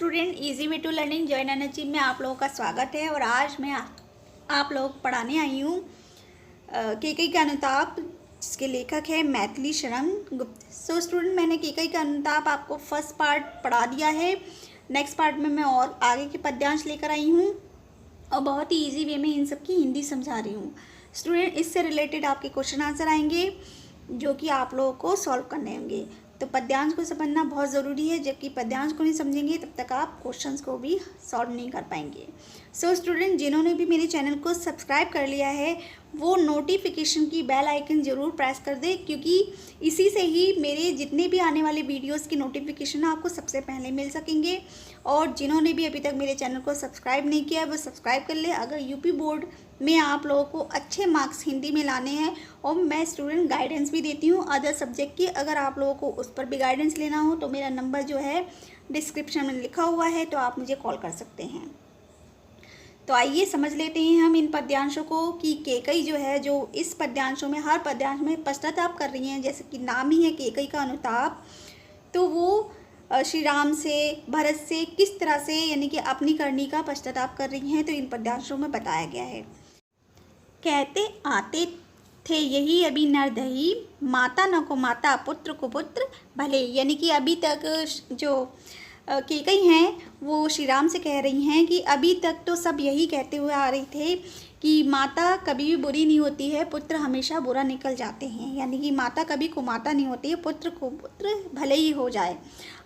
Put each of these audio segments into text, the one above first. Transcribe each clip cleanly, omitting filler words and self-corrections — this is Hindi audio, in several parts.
Student, easy way to learning join energy में आप लोगों का स्वागत है। और आज मैं आप लोगों को पढ़ाने आई हूँ केकई का अनुताप, जिसके लेखक है मैथिली शरण गुप्त। सो स्टूडेंट, मैंने केकई का अनुताप आपको फर्स्ट पार्ट पढ़ा दिया है। नेक्स्ट पार्ट में मैं और आगे के पद्यांश लेकर आई हूँ और बहुत ही ईजी वे में इन सब की हिंदी समझा रही हूँ। स्टूडेंट, इससे रिलेटेड आपके क्वेश्चन आंसर आएंगे जो कि आप लोगों को सॉल्व करने होंगे। तो पद्यांश को समझना बहुत ज़रूरी है, जबकि पद्यांश को नहीं समझेंगे तब तक आप क्वेश्चंस को भी सॉल्व नहीं कर पाएंगे। सो स्टूडेंट, जिन्होंने भी मेरे चैनल को सब्सक्राइब कर लिया है वो नोटिफिकेशन की बेल आइकन ज़रूर प्रेस कर दे, क्योंकि इसी से ही मेरे जितने भी आने वाले वीडियोस की नोटिफिकेशन आपको सबसे पहले मिल सकेंगे। और जिन्होंने भी अभी तक मेरे चैनल को सब्सक्राइब नहीं किया वो सब्सक्राइब कर ले। अगर यूपी बोर्ड में आप लोगों को अच्छे मार्क्स हिंदी में लाने हैं और मैं स्टूडेंट गाइडेंस भी देती हूँ अदर सब्जेक्ट की, अगर आप लोगों को उस पर भी गाइडेंस लेना हो तो मेरा नंबर जो है डिस्क्रिप्शन में लिखा हुआ है, तो आप मुझे कॉल कर सकते हैं। तो आइए समझ लेते हैं हम इन पद्यांशों को कि केकई जो है, जो इस पद्यांशों में हर पद्यांश में पश्चाताप कर रही हैं, जैसे कि नाम ही है केकई का अनुताप। तो वो श्री राम से, भरत से किस तरह से यानी कि अपनी करनी का पश्चाताप कर रही हैं, तो इन पद्यांशों में बताया गया है। कहते आते थे यही अभी नरदही, माता न को माता पुत्र को पुत्र भले। यानी कि अभी तक जो केकई हैं वो श्री राम से कह रही हैं कि अभी तक तो सब यही कहते हुए आ रहे थे कि माता कभी भी बुरी नहीं होती है, पुत्र हमेशा बुरा निकल जाते हैं। यानी कि माता कभी कुमाता नहीं होती है, पुत्र को पुत्र भले ही हो जाए।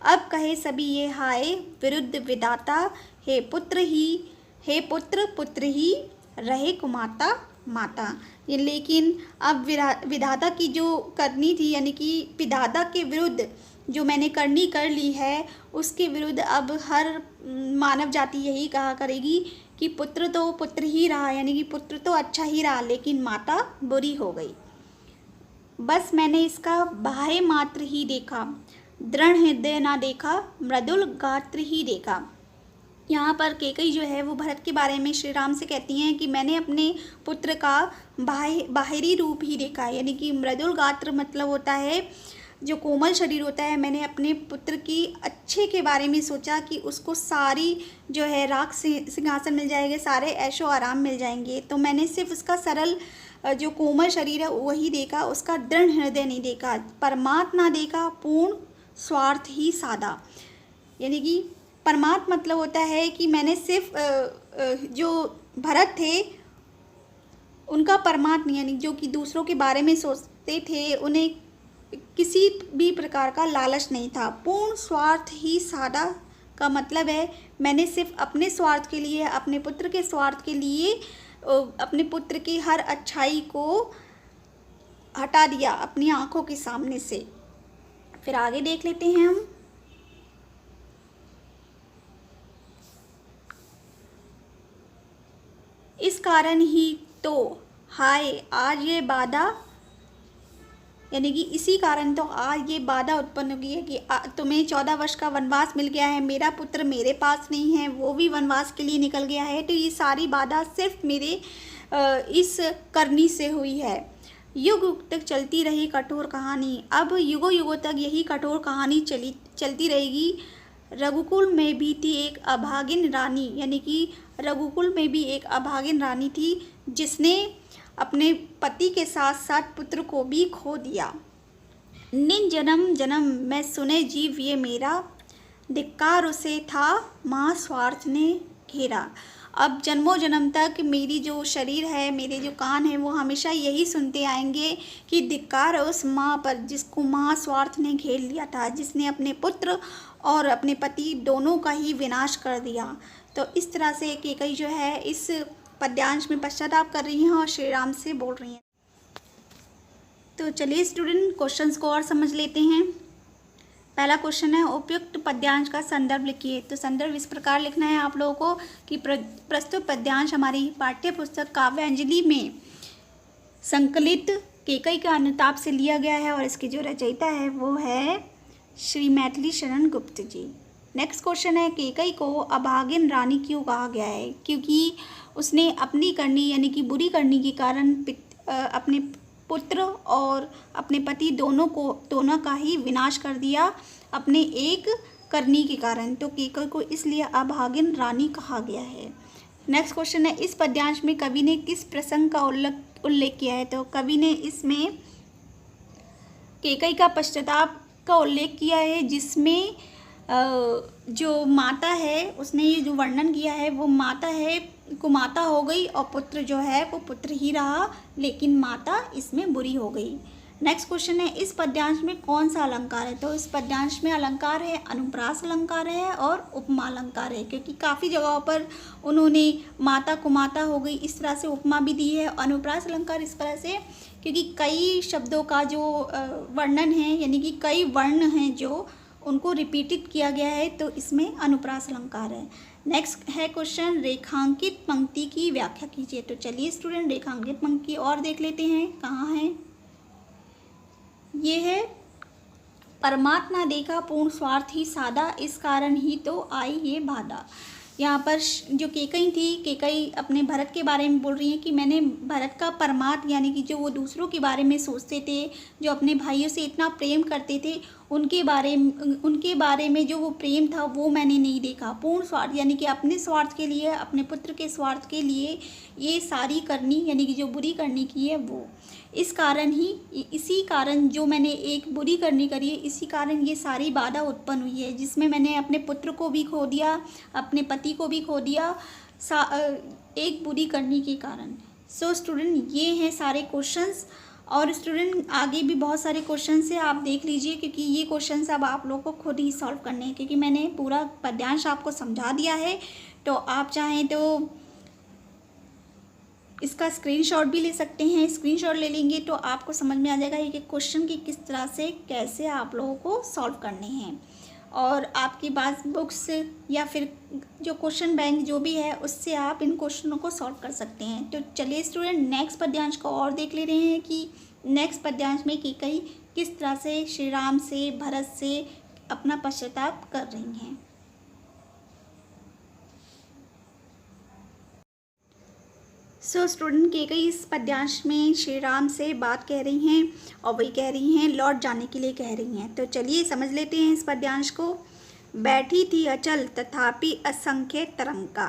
अब कहे सभी ये हाय विरुद्ध विधाता, हे पुत्र पुत्र ही रहे कुमाता माता। ये लेकिन अब विधाता की जो करनी थी, यानी कि विधाता के विरुद्ध जो मैंने करनी कर ली है, उसके विरुद्ध अब हर मानव जाति यही कहा करेगी कि पुत्र तो पुत्र ही रहा, यानी कि पुत्र तो अच्छा ही रहा, लेकिन माता बुरी हो गई। बस मैंने इसका बाह्य मात्र ही देखा, दृढ़ हृदय ना देखा, मृदुल गात्र ही देखा। यहाँ पर केकई जो है वो भरत के बारे में श्री राम से कहती हैं कि मैंने अपने पुत्र का बाहरी रूप ही देखा, यानी कि मृदुल गात्र मतलब होता है जो कोमल शरीर होता है। मैंने अपने पुत्र की अच्छे के बारे में सोचा कि उसको सारी जो है राग सिंहासन मिल जाएंगे, सारे ऐशो आराम मिल जाएंगे। तो मैंने सिर्फ उसका सरल जो कोमल शरीर है वही देखा, उसका दृढ़ हृदय नहीं देखा, परमात्मा ना देखा, पूर्ण स्वार्थ ही साधा। यानी कि परमात्मा मतलब होता है कि मैंने सिर्फ जो भरत थे उनका परमात्मा, यानी जो कि दूसरों के बारे में सोचते थे, उन्हें किसी भी प्रकार का लालच नहीं था। पूर्ण स्वार्थ ही साधा का मतलब है मैंने सिर्फ अपने स्वार्थ के लिए, अपने पुत्र के स्वार्थ के लिए अपने पुत्र की हर अच्छाई को हटा दिया अपनी आंखों के सामने से। फिर आगे देख लेते हैं हम। इस कारण ही तो हाय आज ये बाधा, यानी कि इसी कारण तो आज ये बाधा उत्पन्न हुई है कि तुम्हें 14 वर्ष का वनवास मिल गया है, मेरा पुत्र मेरे पास नहीं है, वो भी वनवास के लिए निकल गया है। तो ये सारी बाधा सिर्फ मेरे इस करनी से हुई है। युग युग तक चलती रही कठोर कहानी, अब युगों युगों तक यही कठोर कहानी चलती रहेगी। रघुकुल में भी थी एक अभागिन रानी, यानी कि रघुकुल में भी एक अभागिन रानी थी जिसने अपने पति के साथ साथ पुत्र को भी खो दिया। निन जन्म जन्म में सुने जीव ये मेरा, धिक्कार उसे था महास्वार्थ ने घेरा। अब जन्मों जन्म तक मेरी जो शरीर है, मेरे जो कान है, वो हमेशा यही सुनते आएंगे कि धिक्कार उस माँ पर जिसको महास्वार्थ ने घेर लिया था, जिसने अपने पुत्र और अपने पति दोनों का ही विनाश कर दिया। तो इस तरह से केकई जो है इस पद्यांश में पश्चाताप कर रही हैं और श्री राम से बोल रही हैं। तो चलिए स्टूडेंट, क्वेश्चंस को और समझ लेते हैं। पहला क्वेश्चन है उपयुक्त पद्यांश का संदर्भ लिखिए। तो संदर्भ इस प्रकार लिखना है आप लोगों को कि प्रस्तुत पद्यांश हमारी पाठ्य पुस्तक काव्यांजलि में संकलित केकई का अनुताप से लिया गया है और इसकी जो रचयिता है वो है श्री मैथिली शरण गुप्त जी। नेक्स्ट क्वेश्चन है केकई को अभागिन रानी क्यों कहा गया है? क्योंकि उसने अपनी करनी यानी कि बुरी करनी के कारण अपने पुत्र और अपने पति दोनों का ही विनाश कर दिया अपने एक करनी के कारण, तो केकई को इसलिए अभागिन रानी कहा गया है। नेक्स्ट क्वेश्चन है, इस पद्यांश में कवि ने किस प्रसंग का उल्लेख किया है? तो कवि ने इसमें केकई का पश्चाताप का उल्लेख किया है, जिसमें जो माता है उसने ये जो वर्णन किया है, वो माता है कुमाता हो गई और पुत्र जो है वो पुत्र ही रहा, लेकिन माता इसमें बुरी हो गई। नेक्स्ट क्वेश्चन है, इस पद्यांश में कौन सा अलंकार है? तो इस पद्यांश में अलंकार है अनुप्रास अलंकार है और उपमा अलंकार है, क्योंकि काफ़ी जगहों पर उन्होंने माता कुमाता हो गई इस तरह से उपमा भी दी है। अनुप्रास अलंकार इस तरह से क्योंकि कई शब्दों का जो वर्णन है, यानी कि कई वर्ण हैं जो उनको रिपीटेड किया गया है, तो इसमें अनुप्रास अलंकार है। नेक्स्ट है क्वेश्चन, रेखांकित पंक्ति की व्याख्या कीजिए। तो चलिए स्टूडेंट रेखांकित पंक्ति और देख लेते हैं कहाँ है। ये है, परमात्मा देखा पूर्ण स्वार्थ ही सादा, इस कारण ही तो आई ये बाधा। यहाँ पर जो केकई थी, केकई अपने भरत के बारे में बोल रही है कि मैंने भरत का परमार्थ, यानी कि जो वो दूसरों के बारे में सोचते थे, जो अपने भाइयों से इतना प्रेम करते थे, उनके बारे में जो वो प्रेम था वो मैंने नहीं देखा। पूर्ण स्वार्थ यानी कि अपने स्वार्थ के लिए, अपने पुत्र के स्वार्थ के लिए ये सारी करनी, यानी कि जो बुरी करनी की है वो, इस कारण ही, इसी कारण जो मैंने एक बुरी करनी करी है, इसी कारण ये सारी बाधा उत्पन्न हुई है, जिसमें मैंने अपने पुत्र को भी खो दिया, अपने पति को भी खो दिया, एक बुरी करनी के कारण। सो स्टूडेंट, ये हैं सारे क्वेश्चंस, और स्टूडेंट आगे भी बहुत सारे क्वेश्चंस हैं, आप देख लीजिए, क्योंकि ये क्वेश्चंस अब आप लोगों को खुद ही सॉल्व करने हैं, क्योंकि मैंने पूरा पद्यांश आपको समझा दिया है। तो आप चाहें तो इसका स्क्रीनशॉट भी ले सकते हैं। स्क्रीनशॉट ले लेंगे तो आपको समझ में आ जाएगा कि क्वेश्चन की किस तरह से कैसे आप लोगों को सॉल्व करने हैं, और आपके पास बुक्स या फिर जो क्वेश्चन बैंक जो भी है उससे आप इन क्वेश्चनों को सॉल्व कर सकते हैं। तो चलिए स्टूडेंट नेक्स्ट पद्यांश को और देख ले रहे हैं कि नेक्स्ट पद्यांश में केकई किस तरह से श्री राम से, भरत से अपना पश्चाताप कर रही हैं। सो स्टूडेंट, केकई इस पद्यांश में श्री राम से बात कह रही हैं, और वही कह रही हैं लौट जाने के लिए कह रही हैं। तो चलिए समझ लेते हैं इस पद्यांश को। बैठी थी अचल तथापि असंख्य तरंगा,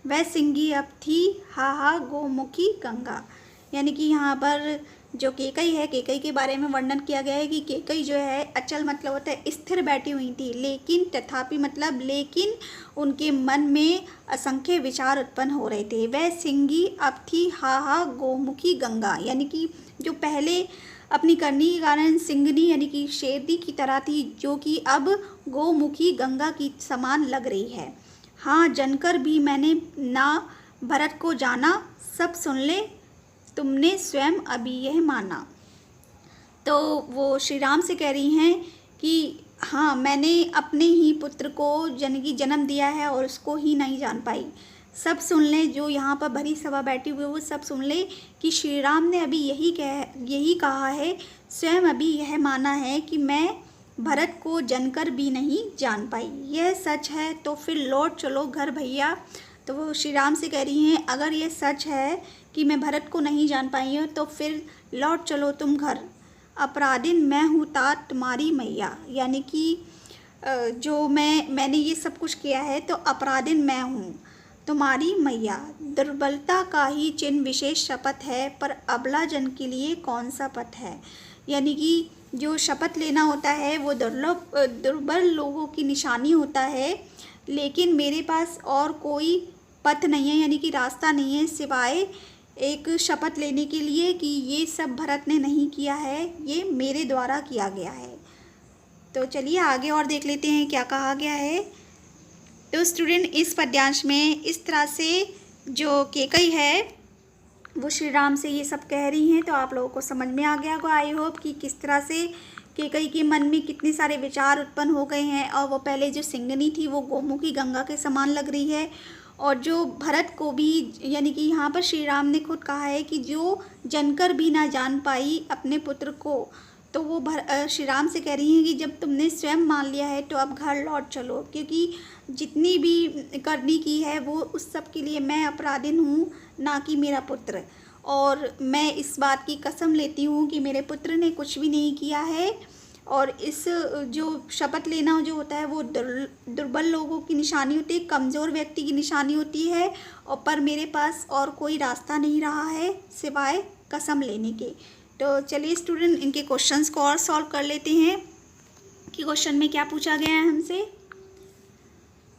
वह सिंगी अब थी हा हा गोमुखी गंगा। यानी कि यहाँ पर जो केकई है, केकई के बारे में वर्णन किया गया है कि केकई जो है, अचल मतलब होता है स्थिर बैठी हुई थी, लेकिन तथापि मतलब लेकिन उनके मन में असंख्य विचार उत्पन्न हो रहे थे। वह सिंगी अब थी हा हा गोमुखी गंगा, यानी कि जो पहले अपनी करनी के कारण सिंगनी यानी कि शेरनी की तरह थी, जो कि अब गोमुखी गंगा की समान लग रही है। हाँ जनकर भी मैंने ना भरत को जाना, सब सुन ले तुमने स्वयं अभी यह माना। तो वो श्री राम से कह रही हैं कि हाँ, मैंने अपने ही पुत्र को जन्म दिया है और उसको ही नहीं जान पाई। सब सुन ले, जो यहाँ पर भरी सभा बैठी हुई वो सब सुन ले कि श्री राम ने अभी यही कहा है, स्वयं अभी यह माना है कि मैं भरत को जनकर भी नहीं जान पाई। यह सच है तो फिर लौट चलो घर भैया। तो वो श्री राम से कह रही हैं, अगर ये सच है कि मैं भरत को नहीं जान पाई हूँ तो फिर लौट चलो तुम घर। अपराधिन मैं हूँ तात तुम्हारी मैया, यानी कि जो मैंने ये सब कुछ किया है तो अपराधिन मैं हूँ तुम्हारी मैया। दुर्बलता का ही चिन्ह विशेष शपथ है, पर अबला जन के लिए कौन सा पथ है। यानी कि जो शपथ लेना होता है वो दुर्बल लोगों की निशानी होता है, लेकिन मेरे पास और कोई पथ नहीं है, यानी कि रास्ता नहीं है सिवाय एक शपथ लेने के लिए कि ये सब भरत ने नहीं किया है, ये मेरे द्वारा किया गया है। तो चलिए आगे और देख लेते हैं क्या कहा गया है। तो स्टूडेंट, इस पद्यांश में इस तरह से जो केकई है वो श्री राम से ये सब कह रही हैं, तो आप लोगों को समझ में आ गया होगा आई होप कि किस तरह से केकई के मन में कितने सारे विचार उत्पन्न हो गए हैं, और वो पहले जो सिंगनी थी वो गोमुखी गंगा के समान लग रही है, और जो भरत को भी, यानी कि यहाँ पर श्री राम ने खुद कहा है कि जो जनकर भी ना जान पाई अपने पुत्र को, तो वो श्री राम से कह रही हैं कि जब तुमने स्वयं मान लिया है तो अब घर लौट चलो, क्योंकि जितनी भी करनी की है वो उस सब के लिए मैं अपराधिन हूँ, ना कि मेरा पुत्र। और मैं इस बात की कसम लेती हूँ कि मेरे पुत्र ने कुछ भी नहीं किया है, और इस जो शपथ लेना जो होता है वो दुर्बल लोगों की निशानी होती है, कमज़ोर व्यक्ति की निशानी होती है। और पर मेरे पास और कोई रास्ता नहीं रहा है सिवाय कसम लेने के। तो चलिए स्टूडेंट, इनके क्वेश्चंस को और सॉल्व कर लेते हैं कि क्वेश्चन में क्या पूछा गया है हमसे।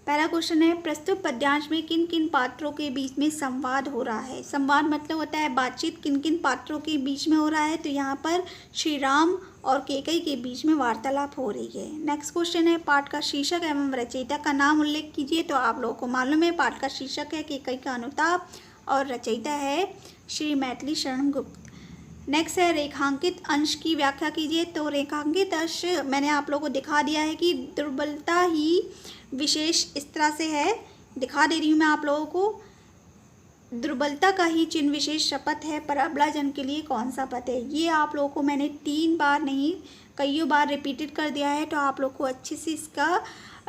पहला क्वेश्चन है, प्रस्तुत पद्यांश में किन किन पात्रों के बीच में संवाद हो रहा है। संवाद मतलब होता है बातचीत, किन किन पात्रों के बीच में हो रहा है। तो यहाँ पर श्री राम और कैकेयी के बीच में वार्तालाप हो रही है। नेक्स्ट क्वेश्चन है, पाठ का शीर्षक एवं रचयिता का नाम उल्लेख कीजिए। तो आप लोगों को मालूम है पाठ का शीर्षक है कैकेयी का अनुताप और रचयिता है श्री मैथिली शरण गुप्त। नेक्स्ट है, रेखांकित अंश की व्याख्या कीजिए। तो रेखांकित अंश मैंने आप लोगों को दिखा दिया है कि दुर्बलता ही विशेष इस तरह से है, दिखा दे रही हूँ मैं आप लोगों को। दुर्बलता का ही चिन्ह विशेष शपथ है, पर अबला जन के लिए कौन सा पद है। ये आप लोगों को मैंने 3 बार नहीं कईयों बार रिपीटेड कर दिया है, तो आप लोग को अच्छी से इसका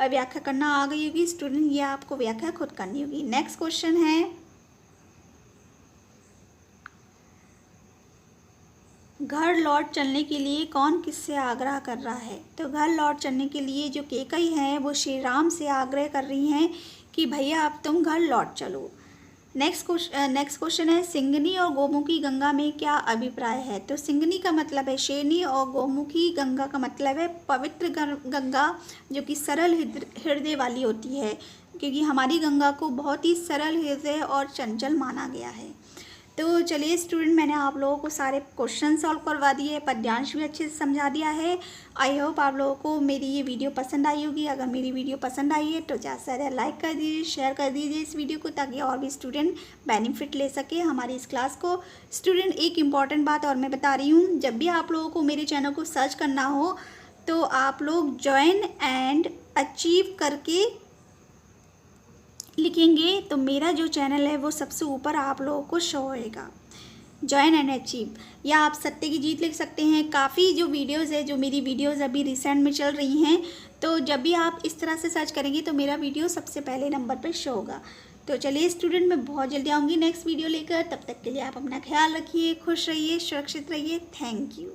व्याख्या करना आ गई होगी स्टूडेंट। ये आपको व्याख्या खुद करनी होगी। नेक्स्ट क्वेश्चन है, घर लौट चलने के लिए कौन किससे आग्रह कर रहा है। तो घर लौट चलने के लिए जो कैकेयी हैं वो श्री राम से आग्रह कर रही हैं कि भैया अब तुम घर लौट चलो। नेक्स्ट क्वेश्चन है, सिंगनी और गोमुखी गंगा में क्या अभिप्राय है। तो सिंगनी का मतलब है शेरनी और गोमुखी गंगा का मतलब है पवित्र गंगा, जो कि सरल हृदय वाली होती है, क्योंकि हमारी गंगा को बहुत ही सरल हृदय और चंचल माना गया है। तो चलिए स्टूडेंट, मैंने आप लोगों को सारे क्वेश्चन सॉल्व करवा दिए, पद्यांश भी अच्छे से समझा दिया है। आई होप आप लोगों को मेरी ये वीडियो पसंद आई होगी। अगर मेरी वीडियो पसंद आई है तो ज़्यादा से ज़्यादा लाइक कर दीजिए, शेयर कर दीजिए इस वीडियो को, ताकि और भी स्टूडेंट बेनिफिट ले सके हमारी इस क्लास को। स्टूडेंट, एक इम्पॉर्टेंट बात और मैं बता रही हूँ, जब भी आप लोगों को मेरे चैनल को सर्च करना हो तो आप लोग ज्वाइन एंड अचीव करके लिखेंगे तो मेरा जो चैनल है वो सबसे ऊपर आप लोगों को शो होएगा, ज्वाइन एंड अचीव। या आप सत्य की जीत लिख सकते हैं। काफ़ी जो वीडियोस है, जो मेरी वीडियोस अभी रिसेंट में चल रही हैं, तो जब भी आप इस तरह से सर्च करेंगे तो मेरा वीडियो सबसे पहले नंबर पर शो होगा। तो चलिए स्टूडेंट, मैं बहुत जल्दी आऊँगी नेक्स्ट वीडियो लेकर। तब तक के लिए आप अपना ख्याल रखिए, खुश रहिए, सुरक्षित रहिए। Thank you.